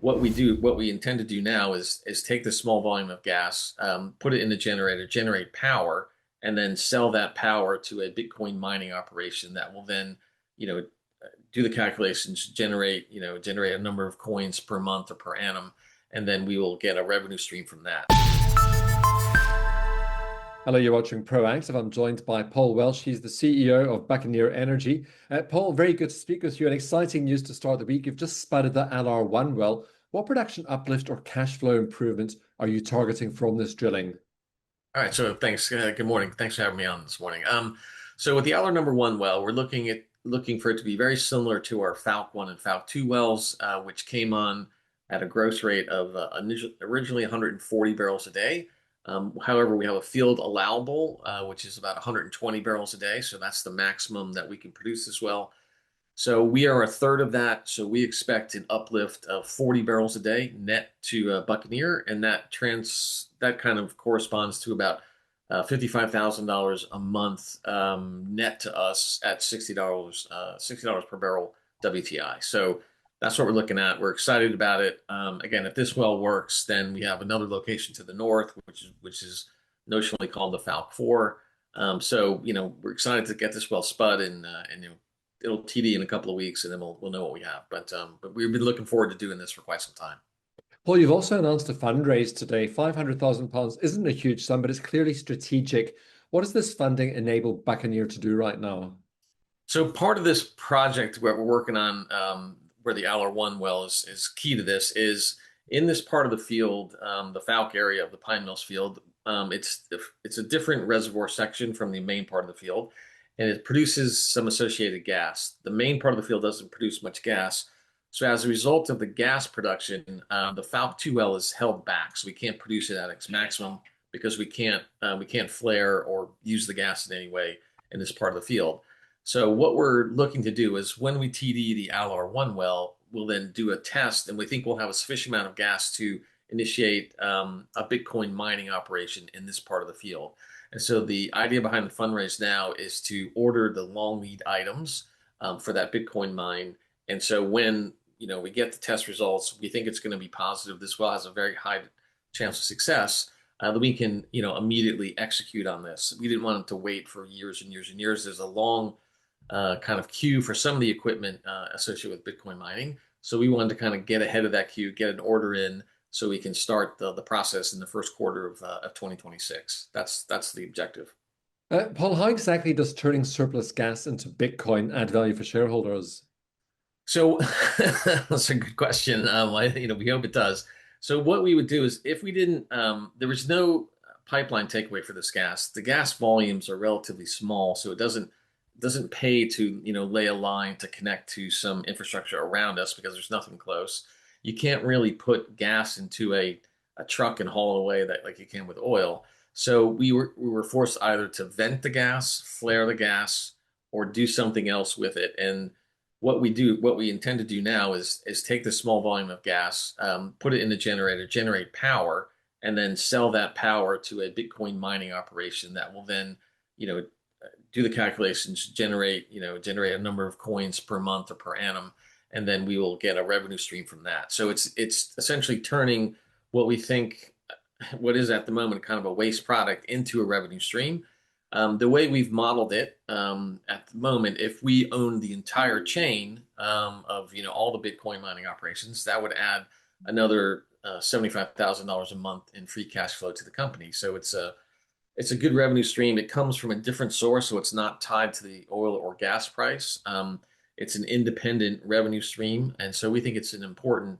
what we intend to do now is take this small volume of gas, put it in the generator, generate power, and then sell that power to a Bitcoin mining operation that will then, you know, do the calculations, generate a number of coins per month or per annum, and then we will get a revenue stream from that. Hello, you're watching Proactive. I'm joined by Paul Welsh. He's the CEO of Buccaneer Energy. Paul, very good to speak with you. And exciting news to start the week. You've just spudded the LR1 well. What production uplift or cash flow improvement are you targeting from this drilling? All right, so thanks. Good morning. Thanks for having me on this morning. So with the Aller number one well, we're looking for it to be very similar to our Falcon 1 and Falcon 2 wells, which came on at a gross rate of originally 140 barrels a day. However, we have a field allowable, which is about 120 barrels a day. So that's the maximum that we can produce this well. So we are a third of that. So we expect an uplift of 40 barrels a day net to Buccaneer, and that kind of corresponds to about $55,000 a month net to us at $60 per barrel WTI. So that's what we're looking at. We're excited about it. Again, if this well works, then we have another location to the north, which is notionally called the Falcon 4. So we're excited to get this well spud and it'll TD in a couple of weeks, and then we'll know what we have. But we've been looking forward to doing this for quite some time. Paul, you've also announced a fundraise today. £500,000 isn't a huge sum, but it's clearly strategic. What does this funding enable Buccaneer to do right now? So part of this project where we're working on, where the LR1 well is key to this, is in this part of the field, the Falcon area of the Pine Mills field. It's a different reservoir section from the main part of the field, and it produces some associated gas. The main part of the field doesn't produce much gas. So as a result of the gas production, the Falcon 2 well is held back. So we can't produce it at its maximum because we can't flare or use the gas in any way in this part of the field. So what we're looking to do is when we TD the LR1 well, we'll then do a test, and we think we'll have a sufficient amount of gas to initiate a Bitcoin mining operation in this part of the field. And so the idea behind the fundraise now is to order the long lead items for that Bitcoin mine. And so when we get the test results, we think it's going to be positive. This well has a very high chance of success. That we can immediately execute on this. We didn't want it to wait for years and years and years. There's a long kind of queue for some of the equipment associated with Bitcoin mining. So we wanted to kind of get ahead of that queue, get an order in, so we can start the process in the first quarter of 2026. That's the objective. Paul, how exactly does turning surplus gas into Bitcoin add value for shareholders? So that's a good question. We hope it does. So what we would do is if we didn't, there was no pipeline takeaway for this gas. The gas volumes are relatively small, so it doesn't pay to lay a line to connect to some infrastructure around us because there's nothing close. You can't really put gas into a truck and haul it away like you can with oil. So we were forced either to vent the gas, flare the gas, or do something else with it. And what we intend to do now is take this small volume of gas, put it in the generator, generate power, and then sell that power to a Bitcoin mining operation that will then, do the calculations, generate a number of coins per month or per annum, and then we will get a revenue stream from that. So it's essentially turning what is at the moment kind of a waste product into a revenue stream. The way we've modeled it at the moment, if we own the entire chain of all the Bitcoin mining operations, that would add another $75,000 a month in free cash flow to the company. So it's a good revenue stream. It comes from a different source, so it's not tied to the oil or gas price. It's an independent revenue stream, and so we think it's an important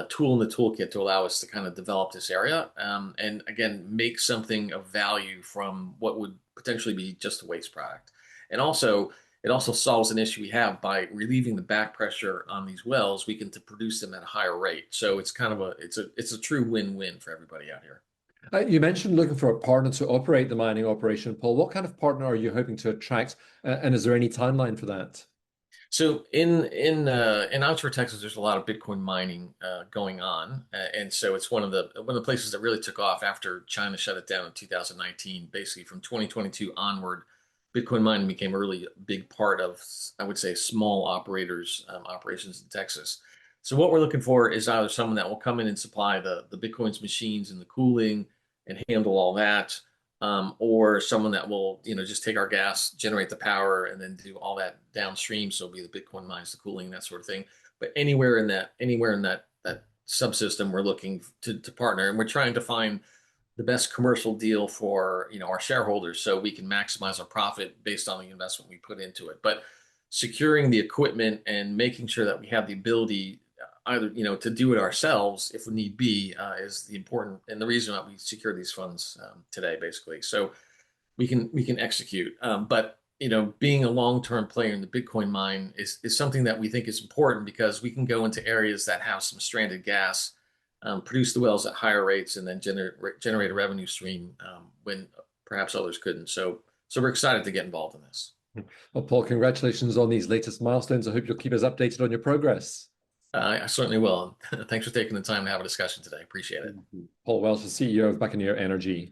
tool in the toolkit to allow us to kind of develop this area, and again make something of value from what would potentially be just a waste product. And also, it also solves an issue we have by relieving the back pressure on these wells. We can to produce them at a higher rate. So it's kind of a true win-win for everybody out here. You mentioned looking for a partner to operate the mining operation, Paul. What kind of partner are you hoping to attract, and is there any timeline for that? So in Oxford, Texas, there's a lot of Bitcoin mining going on, and so it's one of the places that really took off after China shut it down in 2019. Basically, from 2022 onward, Bitcoin mining became a really big part of, I would say, small operators operations in Texas. So what we're looking for is either someone that will come in and supply the Bitcoin's machines and the cooling and handle all that, or someone that will, just take our gas, generate the power, and then do all that downstream. So it'll be the Bitcoin mines, the cooling, that sort of thing. But anywhere in that subsystem, we're looking to partner, and we're trying to find the best commercial deal for our shareholders, so we can maximize our profit based on the investment we put into it. But securing the equipment and making sure that we have the ability either to do it ourselves if need be is the important and the reason why we secure these funds today, basically. So we can execute. But being a long-term player in the Bitcoin mine is something that we think is important because we can go into areas that have some stranded gas, produce the wells at higher rates, and then generate a revenue stream when perhaps others couldn't. So we're excited to get involved in this. Well, Paul, congratulations on these latest milestones. I hope you'll keep us updated on your progress. I certainly will. Thanks for taking the time to have a discussion today. Appreciate it. Paul Welsh, the CEO of Buccaneer Energy.